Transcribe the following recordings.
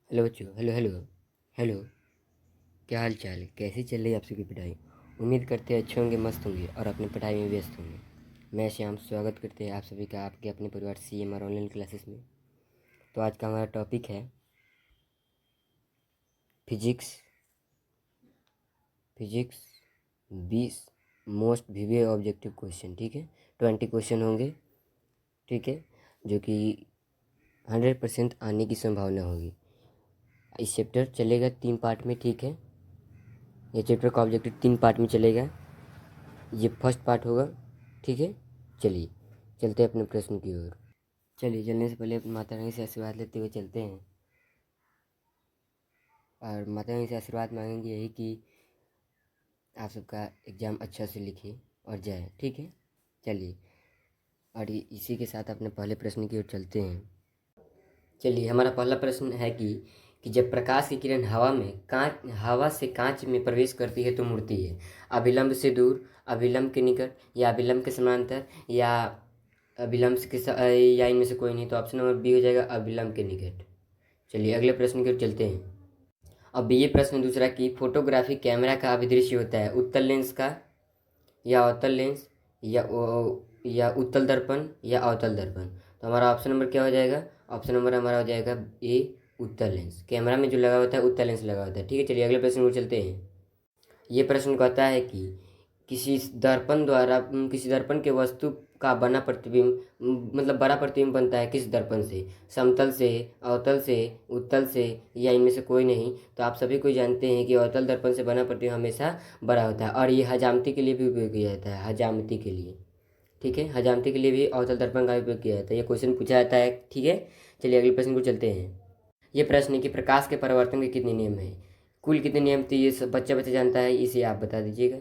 Hello बच्चों। Hello hello hello. क्या हाल चाल है? कैसी चल रही है आप सबकी पढ़ाई? उम्मीद करते हैं अच्छे होंगे, मस्त होंगे और अपनी पढ़ाई में व्यस्त होंगे। मैं श्याम स्वागत करते हैं आप सभी का आपके अपने परिवार CMR ऑनलाइन क्लासेस में। तो आज का हमारा टॉपिक है physics. Physics 20 most vivid objective question. ठीक है, 20 क्वेश्चन होंगे। ठीक है, जो कि 100% आने की संभावना होगी। इस चैप्टर चलेगा 3 पार्ट में। ठीक है, ये चैप्टर का ऑब्जेक्टिव 3 पार्ट में चलेगा। ये फर्स्ट पार्ट होगा। ठीक है, चलिए चलते हैं अपने प्रश्न की ओर। चलिए, चलने से पहले माता रानी से आशीर्वाद लेते हुए चलते हैं और माता रानी से आशीर्वाद मांगेंगे यही कि आप सबका एग्ज़ाम अच्छा से लिखे और जाए। ठीक है, चलिए और इसी के साथ अपने पहले प्रश्न की ओर चलते हैं। चलिए, हमारा पहला प्रश्न है कि जब प्रकाश की किरण हवा से कांच में प्रवेश करती है तो मुड़ती है। अभिलंब से दूर, अभिलंब के निकट, या अभिलंब के समांतर, या या इनमें से कोई नहीं। तो ऑप्शन नंबर बी हो जाएगा, अभिलंब के निकट। चलिए अगले प्रश्न की ओर चलते हैं। अब ये प्रश्न दूसरा कि फोटोग्राफी कैमरा का अभिदृश्य होता है उत्तल लेंस का, या अवतल लेंस, या उत्तल दर्पण, या अवतल दर्पण। तो हमारा ऑप्शन नंबर क्या हो जाएगा? ऑप्शन नंबर हमारा हो जाएगा ए, उत्तल लेंस। कैमरा में जो लगा होता है उत्तल लेंस लगा होता है। ठीक है, चलिए अगले प्रश्न को चलते हैं। ये प्रश्न कहता है कि किसी दर्पण के वस्तु का बना प्रतिबिंब, मतलब बड़ा प्रतिबिंब बनता है किस दर्पण से? समतल से, अवतल से, उत्तल से, या इनमें से कोई नहीं। तो आप सभी को जानते हैं कि अवतल दर्पण से बना प्रतिबिंब हमेशा बड़ा होता है और ये हजामती के लिए भी उपयोग किया जाता है। हजामती के लिए, ठीक है, हजामती के लिए भी अवतल दर्पण का उपयोग किया जाता है। ये क्वेश्चन पूछा जाता है। ठीक है, चलिए अगले प्रश्न को चलते हैं। ये प्रश्न है कि प्रकाश के परावर्तन के कितने नियम हैं? कुल कितने नियम थे ये सब बच्चा बच्चा जानता है, इसे आप बता दीजिएगा।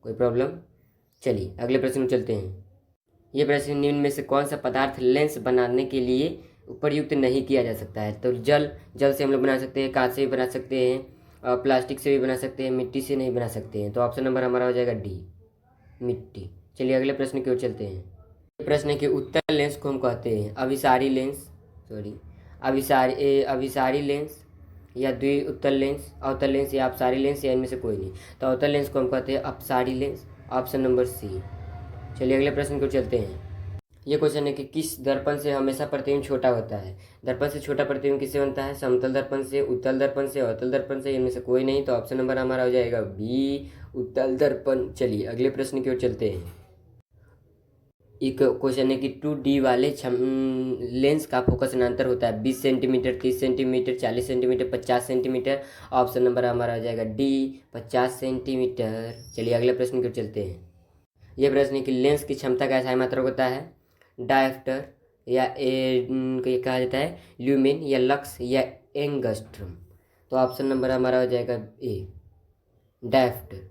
कोई प्रॉब्लम? चलिए अगले प्रश्न में चलते हैं। ये प्रश्न निम्न में से कौन सा पदार्थ लेंस बनाने के लिए उपयुक्त नहीं किया जा सकता है? तो जल से हम लोग बना सकते हैं, कांच से भी बना सकते हैं, और प्लास्टिक से भी बना सकते हैं, मिट्टी से नहीं बना सकते हैं। तो ऑप्शन नंबर हमारा हो जाएगा डी, मिट्टी। चलिए अगले प्रश्न की ओर चलते हैं। ये प्रश्न है कि उत्तल लेंस को हम कहते हैं अभिसारी लेंस, सॉरी अभिसारी लेंस, या द्वि उत्तल लेंस, अवतल लेंस, या अपसारी लेंस, या इनमें से कोई नहीं। तो अवतल लेंस को हम कहते हैं अपसारी लेंस, ऑप्शन नंबर सी। चलिए अगले प्रश्न को चलते हैं। ये क्वेश्चन है कि किस दर्पण से हमेशा प्रतिबिंब छोटा होता है? दर्पण से छोटा प्रतिबिंब किससे बनता है? समतल दर्पण से, उत्तल दर्पण से, अवतल दर्पण से, इनमें से कोई नहीं। तो ऑप्शन नंबर हमारा हो जाएगा बी, उत्तल दर्पण। चलिए अगले प्रश्न की ओर चलते हैं। एक क्वेश्चन है कि 2D वाले लेंस का फोकस अंतर होता है 20 centimetre, 30 centimetre, 40 centimetre, 50 centimetre. Option number हमारा हो जाएगा डी, 50 सेंटीमीटर। चलिए अगले प्रश्न की ओर चलते हैं। यह प्रश्न है कि लेंस की क्षमता का SI मात्रक होता है डायफ्टर, या कहा जाता है ल्यूमेन, या लक्स, या एंगस्ट्रम। तो ऑप्शन नंबर हमारा हो जाएगा ए, डायफ्टर।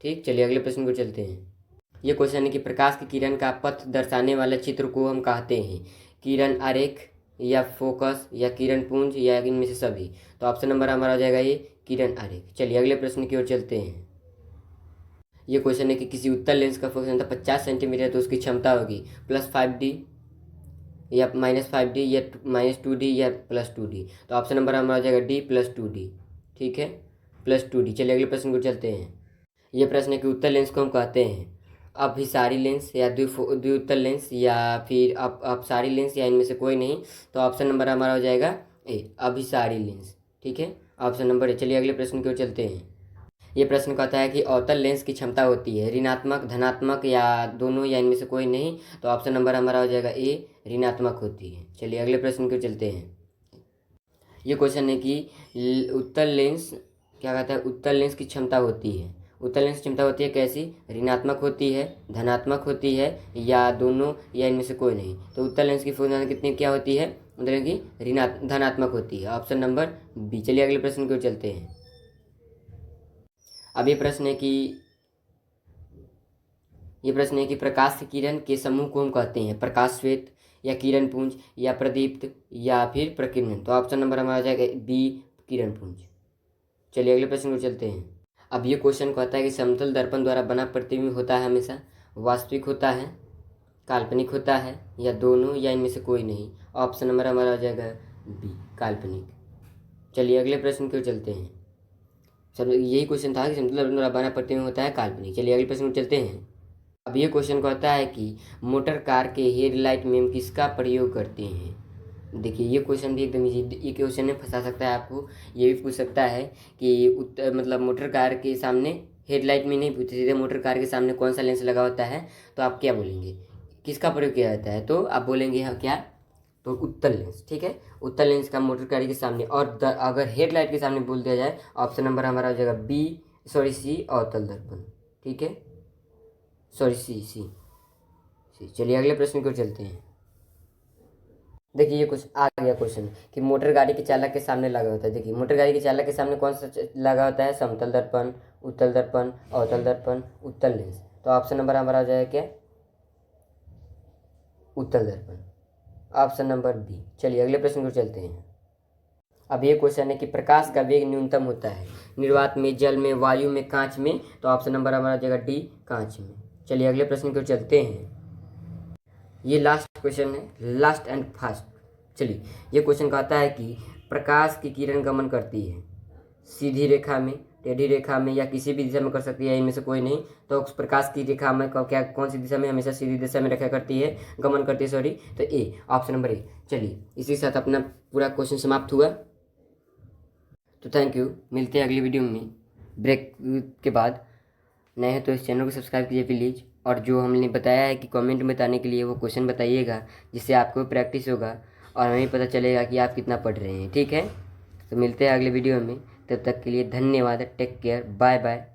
ठीक, चलिए अगले प्रश्न को चलते हैं। ये क्वेश्चन है कि प्रकाश की किरण का पथ दर्शाने वाले चित्र को हम कहते हैं किरण आरेख, या फोकस, या किरण पुंज, या इनमें से सभी। तो ऑप्शन नंबर हमारा हो जाएगा ये, किरण आरेख। चलिए अगले प्रश्न की ओर चलते हैं। ये क्वेश्चन है कि किसी उत्तल लेंस का फोकस अंतर 50 सेंटीमीटर, तो उसकी क्षमता होगी +5D, या -5D, या -2D, या +2D। तो ऑप्शन नंबर हमारा हो जाएगा डी, +2D। ठीक है, +2D। चलिए अगले प्रश्न को चलते हैं। ये प्रश्न है कि उत्तल लेंस को हम कहते हैं अभिसारी लेंस, या द्विउत्तल लेंस, या फिर अपसारी लेंस, या इनमें से कोई नहीं। तो ऑप्शन नंबर हमारा हो जाएगा ए, अभिसारी लेंस। ठीक है, ऑप्शन नंबर ए। चलिए अगले प्रश्न की ओर चलते हैं। ये प्रश्न कहता है कि अवतल लेंस की क्षमता होती है ऋणात्मक, धनात्मक, या दोनों, या इनमें से कोई नहीं। तो ऑप्शन नंबर हमारा हो जाएगा ए, ऋणात्मक होती है। चलिए अगले प्रश्न की ओर चलते हैं। ये क्वेश्चन है कि उत्तल लेंस क्या कहता है, उत्तल लेंस की क्षमता होती है, उत्तल लेंस की क्षमता होती है कैसी? ऋणात्मक होती है, धनात्मक होती है, या दोनों, या इनमें से कोई नहीं। तो उत्तल लेंस की फुल कितनी क्या होती है, मतलब कि धनात्मक होती है, ऑप्शन नंबर बी। चलिए अगले प्रश्न की ओर चलते हैं। अब ये प्रश्न है कि प्रकाश की किरण के समूह को हम कहते हैं प्रकाश श्वेत, या किरण पुंज, या प्रदीप्त, या फिर प्रकीर्णन। तो ऑप्शन नंबर हमारा आ जाएगा बी, किरण पुंज। चलिए अगले प्रश्न को चलते हैं। अब ये क्वेश्चन कहता है कि समतल दर्पण द्वारा बना प्रतिबिंब होता है हमेशा वास्तविक होता है, काल्पनिक होता है, या दोनों, या इनमें से कोई नहीं। ऑप्शन नंबर हमारा आ जाएगा बी, काल्पनिक। चलिए अगले प्रश्न की ओर चलते हैं। सब यही क्वेश्चन था कि समतल दर्पण द्वारा बना प्रतिबिंब होता है काल्पनिक। चलिए अगले प्रश्न में चलते हैं। अब ये क्वेश्चन कहता है कि मोटर कार के हेडलाइट में हम किसका प्रयोग करते हैं। देखिए ये क्वेश्चन भी एकदम इजी, ये क्वेश्चन में फंसा सकता है आपको। ये भी पूछ सकता है कि उत्तर मतलब मोटर कार के सामने हेडलाइट में नहीं पूछे, सीधे मोटर कार के सामने कौन सा लेंस लगा होता है, तो आप क्या बोलेंगे, किसका प्रयोग किया जाता है, तो आप बोलेंगे हाँ क्या, तो उत्तल लेंस। ठीक है, उत्तल लेंस का मोटर गाड़ी के सामने। और अगर हेडलाइट के सामने बोल दिया जाए, ऑप्शन नंबर हमारा हो जाएगा बी, सॉरी सी, अवतल दर्पण। ठीक है, सॉरी सी सी सी। चलिए अगले प्रश्न की ओर चलते हैं। देखिए ये कुछ आ गया क्वेश्चन कि मोटर गाड़ी के चालक के सामने लगा होता है। देखिए मोटर गाड़ी के चालक के सामने कौन सा लगा होता है, समतल दर्पण, उत्तल दर्पण, अवतल दर्पण, उत्तल लेंस। तो ऑप्शन नंबर हमारा हो जाएगा क्या, उत्तल दर्पण, ऑप्शन नंबर बी। चलिए अगले प्रश्न को चलते हैं। अब ये क्वेश्चन है कि प्रकाश का वेग न्यूनतम होता है निर्वात में, जल में, वायु में, कांच में। तो ऑप्शन नंबर हमारा जगह डी, कांच में। चलिए अगले प्रश्न की ओर चलते हैं। ये लास्ट क्वेश्चन है, लास्ट एंड फास्ट। चलिए ये क्वेश्चन कहता है कि प्रकाश की किरण गमन करती है सीधी रेखा में, टेढ़ी रेखा में, या किसी भी दिशा में कर सकती है, इनमें से कोई नहीं। तो उस प्रकाश की रेखा में क्या कौन सी दिशा में, हमेशा सीधी दिशा में रखा करती है, गमन करती है, सॉरी। तो ए, ऑप्शन नंबर ए। चलिए इसी के साथ अपना पूरा क्वेश्चन समाप्त हुआ। तो थैंक यू, मिलते हैं अगली वीडियो में ब्रेक के बाद। नए हैं तो इस चैनल को सब्सक्राइब कीजिए प्लीज़। और जो हमने बताया है कि कमेंट में बताने के लिए वो क्वेश्चन बताइएगा, जिससे आपको प्रैक्टिस होगा और हमें पता चलेगा कि आप कितना पढ़ रहे हैं। ठीक है, तो मिलते हैं अगले वीडियो में। तब तक के लिए धन्यवाद, टेक केयर, बाय बाय।